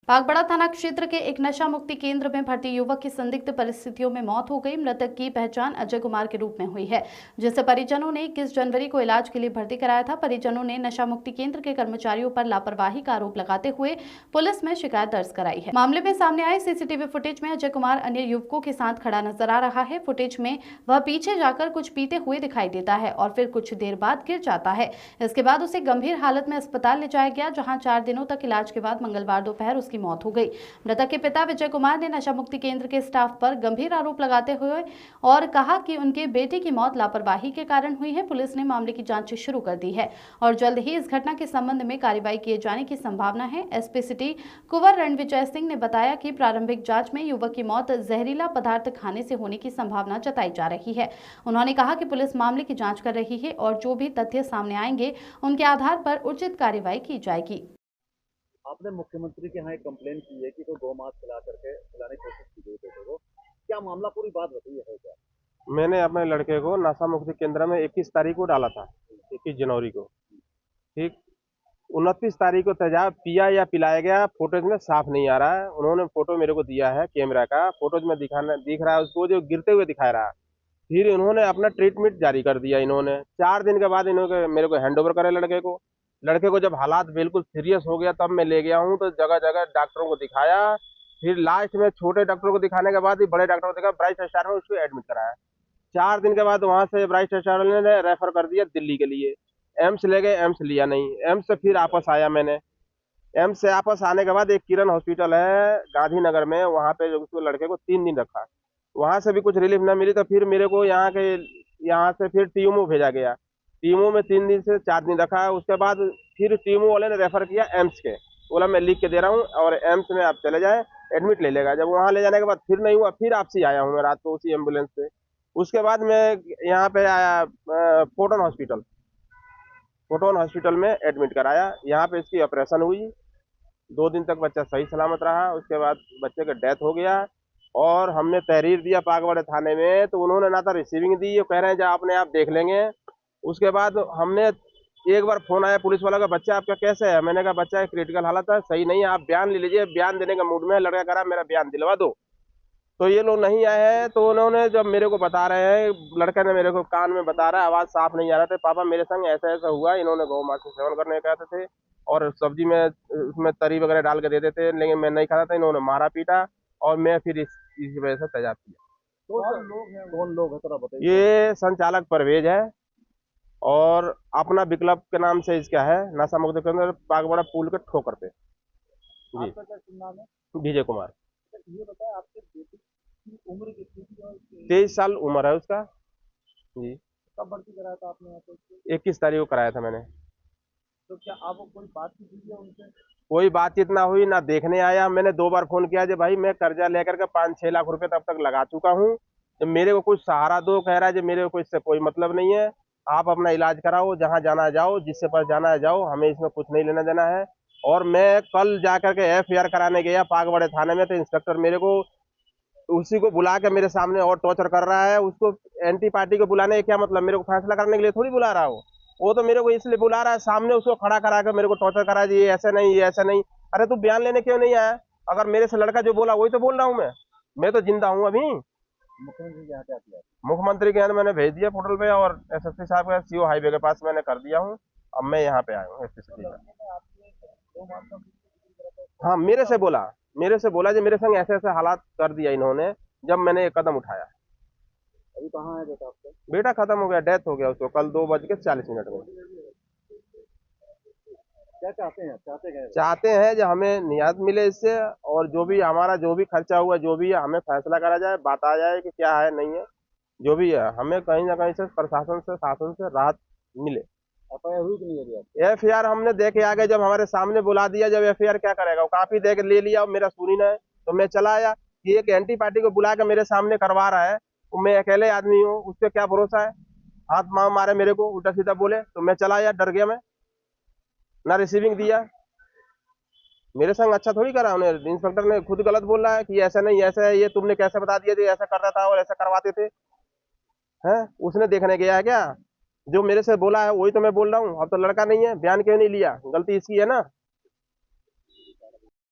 बागबाड़ा थाना क्षेत्र के एक नशा मुक्ति केंद्र में भर्ती युवक की संदिग्ध परिस्थितियों में मौत हो गई। मृतक की पहचान अजय कुमार के रूप में हुई है, जिसे परिजनों ने 21 जनवरी को इलाज के लिए भर्ती कराया था। परिजनों ने नशा मुक्ति केंद्र के कर्मचारियों पर लापरवाही का आरोप लगाते हुए पुलिस में शिकायत दर्ज कराई है। मामले में सामने आए सीसीटीवी फुटेज में अजय कुमार अन्य युवकों के साथ खड़ा नजर आ रहा है। फुटेज में वह पीछे जाकर कुछ पीते हुए दिखाई देता है और फिर कुछ देर बाद गिर जाता है। इसके बाद उसे गंभीर हालत में अस्पताल ले जाया गया, जहाँ 4 दिनों तक इलाज के बाद मंगलवार दोपहर उसकी मौत हो गई। मृतक के पिता विजय कुमार ने नशा मुक्ति केंद्र के स्टाफ पर गंभीर आरोप लगाते हुए और कहा कि उनके बेटे की मौत लापरवाही के कारण हुई है। पुलिस ने मामले की जांच शुरू कर दी है और जल्द ही इस घटना के संबंध में कार्रवाई किए जाने की संभावना है। एसपी सिटी कुंवर रणविजय सिंह ने बताया कि प्रारंभिक जांच में युवक की मौत जहरीला पदार्थ खाने से होने की संभावना जताई जा रही है। उन्होंने कहा कि पुलिस मामले की जाँच कर रही है और जो भी तथ्य सामने आएंगे उनके आधार पर उचित कार्रवाई की जाएगी। आपने मुख्यमंत्री के यहाँ एक कंप्लेंट की है कि कोई गौ-मांस खिलाने की कोशिश की गई बेटे को। क्या मामला, पूरी बात बताइए है क्या? मैंने अपने लड़के को नशा मुक्ति केंद्र में 21 तारीख को डाला था, 21 जनवरी को। ठीक 29 तारीख को तेजाब पिया या पिलाया गया, फोटोज में साफ नहीं आ रहा है। उन्होंने फोटो मेरे को दिया है कैमरा का, फोटोज में दिख रहा है उसको जो गिरते हुए दिखा रहा है। फिर इन्होंने अपना ट्रीटमेंट जारी कर दिया। इन्होंने 4 दिन के बाद इन्होंने मेरे को हैंड ओवर करे लड़के को जब हालात बिल्कुल सीरियस हो गया तब मैं ले गया हूँ, तो जगह जगह डॉक्टरों को दिखाया। फिर लास्ट में छोटे डॉक्टरों को दिखाने के बाद ही बड़े डॉक्टरों को दिखा, ब्राइट स्टार में उसको एडमिट कराया। 4 दिन के बाद वहां से ब्राइट स्टार ने रेफर कर दिया दिल्ली के लिए। एम्स ले गए, एम्स लिया नहीं। एम्स से फिर वापस आया मैंने। एम्स से वापस आने के बाद एक किरण हॉस्पिटल है गांधीनगर में, वहां पे उसको लड़के को 3 दिन रखा। वहां से भी कुछ रिलीफ न मिली तो फिर मेरे को यहाँ से फिर टीएमओ भेजा गया। टीएमओ में 3 दिन से 4 दिन रखा है। उसके बाद फिर टीएमओ वाले ने रेफर किया एम्स के, बोला मैं लिख के दे रहा हूँ और एम्स में आप चले जाए, एडमिट ले लेगा। जब वहाँ ले जाने के बाद फिर नहीं हुआ, फिर आपसे आया हूँ मैं रात को उसी एम्बुलेंस से। उसके बाद मैं यहाँ पे आया फोटोन हॉस्पिटल में एडमिट कराया। यहाँ पे इसकी ऑपरेशन हुई, 2 दिन तक बच्चा सही सलामत रहा। उसके बाद बच्चे का डेथ हो गया और हमने तहरीर दिया बागबाड़ा थाने में, तो उन्होंने ना तो रिसीविंग दी, ये कह रहे हैं जो अपने आप देख लेंगे। उसके बाद हमने एक बार फोन आया पुलिस वाला का, बच्चा आपका कैसे है? मैंने कहा बच्चा क्रिटिकल हालत है, सही नहीं है, आप बयान ले लीजिए। बयान देने का मूड में है, लड़का कह रहा मेरा बयान दिलवा दो। तो ये लोग नहीं आए हैं। तो उन्होंने जब मेरे को बता रहे हैं, लड़के ने मेरे को कान में बता रहा है, आवाज साफ नहीं आ रहा था, पापा मेरे संग ऐसा ऐसा हुआ, इन्होंने गौ मांस का सेवन करने कहते थे और सब्जी में उसमें तरी वगैरह डाल के देते थे, लेकिन मैं नहीं खाता था। इन्होंने मारा पीटा और मैं फिर इसी वजह से तेजाब किया। कौन लोग है थोड़ा बताइए। ये संचालक परवेज है और अपना विकल्प के नाम से इसका है, नशा मुक्ति केंद्र बागबाड़ा पुल के ठोकर पे। जी, आपका क्या नाम है? विजय कुमार। ये बताया आपके बेटे की उम्र कितनी थी और 23 साल उम्र है उसका। जी, कब भर्ती कराया था आपने यहाँ पे? 21 तारीख को कराया था मैंने। तो क्या आपको कोई बातचीत हुई है उनसे? कोई बातचीत ना हुई, ना देखने आया। मैंने 2 बार फोन किया, भाई मैं कर्जा लेकर के 5-6 लाख रुपए तब तक लगा चुका हूँ, जब मेरे को कुछ सहारा दो। कह रहा है मेरे को इससे कोई मतलब नहीं है, आप अपना इलाज कराओ, जहाँ जाना है जाओ, जिससे पास जाना है जाओ, हमें इसमें कुछ नहीं लेना देना है। और मैं कल जाकर के FIR कराने गया बागबाड़ा थाने में, तो इंस्पेक्टर मेरे को उसी को बुला के मेरे सामने और टॉर्चर कर रहा है। उसको एंटी पार्टी को बुलाने का क्या मतलब? मेरे को फैसला करने के लिए थोड़ी बुला रहा हो, वो तो मेरे को इसलिए बुला रहा है, सामने उसको खड़ा करा के मेरे को टॉर्चर करा है, ये ऐसा नहीं, ये ऐसा नहीं। अरे तू बयान लेने क्यों नहीं आया? अगर मेरे से लड़का जो बोला वही तो बोल रहा हूँ मैं तो जिंदा हूँ अभी। मुख्यमंत्री के यहाँ क्या किया? मुख्यमंत्री के यहाँ मैंने भेज दिया पोर्टल पे और SSP साहब का CO हाईवे के पास मैंने कर दिया हूँ। अब मैं यहाँ पे आया हूँ SP सिटी का। हाँ, मेरे से बोला जी मेरे संग ऐसे ऐसे हालात कर दिया इन्होंने जब मैंने एक कदम उठाया। अभी कहाँ है बेटा आपका? बेटा खत्म हो गया, डेथ हो गया उसको कल 2:40 में। क्या चाहते हैं? चाहते हैं जो हमें नियात मिले इससे, और जो भी हमारा जो भी खर्चा हुआ, जो भी है, हमें फैसला करा जाए, बताया जाए कि क्या है नहीं है, जो भी है हमें कहीं ना कहीं से प्रशासन से शासन से राहत मिले। FIR हुई कि नहीं अभी? FIR हमने दे के आ गए, जब हमारे सामने बुला दिया, जब FIR क्या करेगा, वो काफी दे के ले लिया और मेरा सुनी ना है, तो मैं चला आया कि एक एंटी पार्टी को बुला के मेरे सामने करवा रहा है, तो मैं अकेले आदमी हूँ, उससे क्या भरोसा है? हाथ मार मारे मेरे को, उल्टा सीधा बोले, तो मैं चला आया, डर गया मैं, ना रिसीविंग दिया। मेरे संग अच्छा थोड़ी करा उन्हें। इंस्पेक्टर ने खुद गलत बोल रहा है कि ऐसा नहीं, ऐसा है, ये तुमने कैसे बता दिया, जो ऐसा करता था और ऐसा करवाते थे हैं? उसने देखने गया है क्या? जो मेरे से बोला है वही तो मैं बोल रहा हूँ। अब तो लड़का नहीं है, बयान क्यों नहीं लिया? गलती इसकी है ना।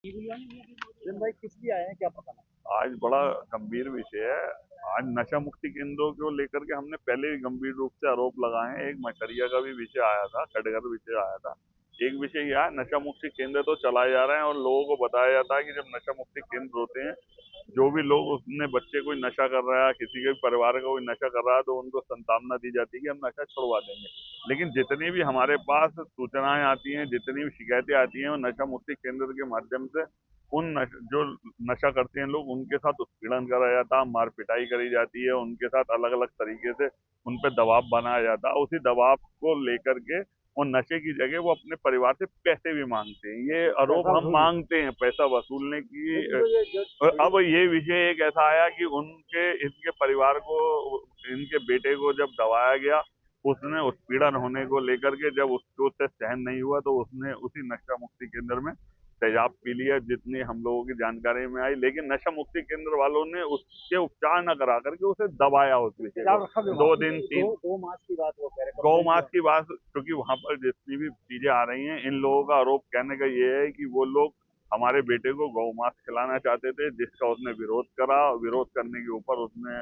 जिन भाई किस लिए आए हैं, क्या पता नहीं? आज बड़ा गंभीर विषय है। आज नशा मुक्ति केंद्रों को लेकर के हमने पहले भी गंभीर रूप से आरोप लगाए हैं। एक मछरिया का भी विषय आया था, खड़गर विषय आया था। एक विषय यह है, नशा मुक्ति केंद्र तो चलाए जा रहे हैं और लोगों को बताया जाता है कि जब नशा मुक्ति केंद्र होते हैं, जो भी लोग उसने बच्चे कोई नशा कर रहा है, किसी के परिवार का कोई नशा कर रहा है, तो उनको सांत्वना दी जाती है कि हम नशा छुड़वा देंगे। लेकिन जितनी भी हमारे पास सूचनाएं आती हैं, जितनी भी शिकायतें आती हैं, वो नशा मुक्ति केंद्र के माध्यम से जो नशा करते हैं लोग, उनके साथ उत्पीड़न करा जाता है, मार पिटाई करी जाती है, उनके साथ अलग अलग तरीके से उन पर दबाव बनाया जाता है। उसी दबाव को लेकर के वो नशे की जगह वो अपने परिवार से पैसे भी मांगते हैं। ये आरोप हम मांगते हैं पैसा वसूलने की। अब ये विषय एक ऐसा आया कि इनके परिवार को, इनके बेटे को जब दबाया गया, उसने उत्पीड़न होने को लेकर के जब उसको उससे सहन नहीं हुआ, तो उसने उसी नशा मुक्ति केंद्र में तेजाब पी लिया, जितनी हम लोगों की जानकारी में आई। लेकिन नशा मुक्ति केंद्र वालों ने उसके उपचार न करा करके उसे दबाया। उस विषय 2 दिन 3 गौ मांस की बात वो कह रहे हैं। गौ मांस की बात, क्योंकि वहां पर जितनी भी चीजें आ रही हैं, इन लोगों का आरोप कहने का ये है कि वो लोग हमारे बेटे को गौ मांस खिलाना चाहते थे, जिसका उसने विरोध करा। विरोध करने के ऊपर उसने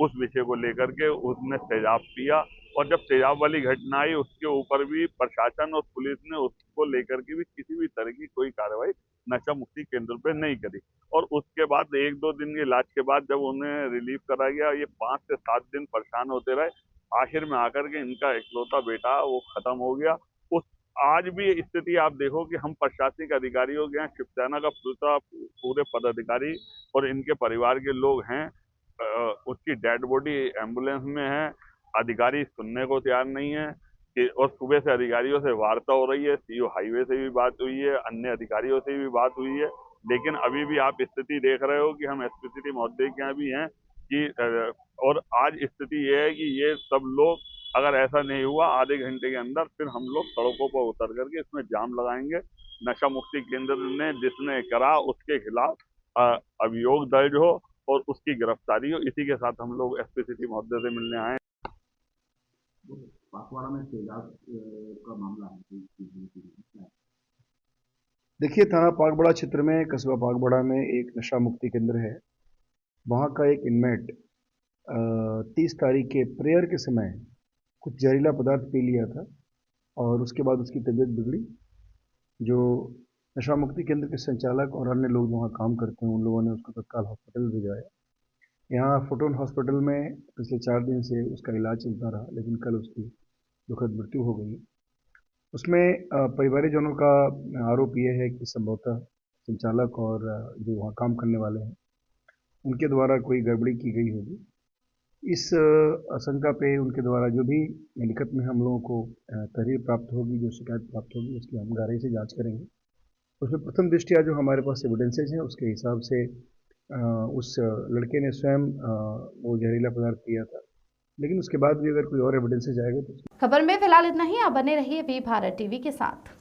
उस विषय को लेकर के उसने तेजाब पिया, और जब तेजाब वाली घटना आई, उसके ऊपर भी प्रशासन और पुलिस ने उसको लेकर के भी किसी भी तरह की कोई कार्रवाई नशा मुक्ति केंद्र पे नहीं करी। और उसके बाद 1-2 दिन के इलाज के बाद जब उन्हें रिलीफ करा गया, ये 5 से 7 दिन परेशान होते रहे। आखिर में आकर के इनका इकलौता बेटा वो खत्म हो गया। आज भी स्थिति आप देखो कि हम प्रशासनिक अधिकारियों के यहाँ शिवसेना का पूरे पदाधिकारी और इनके परिवार के लोग हैं। उसकी डेड बॉडी एम्बुलेंस में है। अधिकारी सुनने को तैयार नहीं है और सुबह से अधिकारियों से वार्ता हो रही है। सीओ हाईवे से भी बात हुई है, अन्य अधिकारियों से भी बात हुई है, लेकिन अभी भी आप स्थिति देख रहे हो कि हम एसपी सिटी महोदय के यहाँ भी हैं कि और आज स्थिति ये है कि ये सब लोग, अगर ऐसा नहीं हुआ आधे घंटे के अंदर, फिर हम लोग सड़कों पर उतर करके इसमें जाम लगाएंगे। नशा मुक्ति केंद्र ने जिसने करा उसके खिलाफ अभियोग दर्ज हो और उसकी गिरफ्तारी हो। इसी के साथ हम लोग एसपी सिटी महोदय से मिलने आए। बांसवाड़ा में तेजाब का मामला है। देखिए, थाना पागबड़ा क्षेत्र में, कस्बा पागबड़ा में एक नशा मुक्ति केंद्र है। वहाँ का एक इनमेट 30 तारीख के प्रेयर के समय कुछ जहरीला पदार्थ पी लिया था और उसके बाद उसकी तबीयत बिगड़ी। जो नशा मुक्ति केंद्र के संचालक और अन्य लोग वहाँ काम करते हैं, उन लोगों ने उसको तत्काल हॉस्पिटल भेजाया। यहाँ फोटोन हॉस्पिटल में पिछले 4 दिन से उसका इलाज चलता रहा, लेकिन कल उसकी दुखद मृत्यु हो गई। उसमें परिवारजनों का आरोप ये है कि संभवतः संचालक और जो वहाँ काम करने वाले हैं उनके द्वारा कोई गड़बड़ी की गई होगी। इस आशंका पे उनके द्वारा जो भी निकट में हम लोगों को तहरीर प्राप्त होगी, जो शिकायत प्राप्त होगी, उसकी हम गहराई से जांच करेंगे। उसमें प्रथम दृष्टया जो हमारे पास एविडेंसेज हैं उसके हिसाब से उस लड़के ने स्वयं वो जहरीला पदार्थ पिया था, लेकिन उसके बाद भी अगर कोई और एविडेंसेज आएगा तो। खबर में फिलहाल इतना ही। आप बने रहिए वी भारत टीवी के साथ।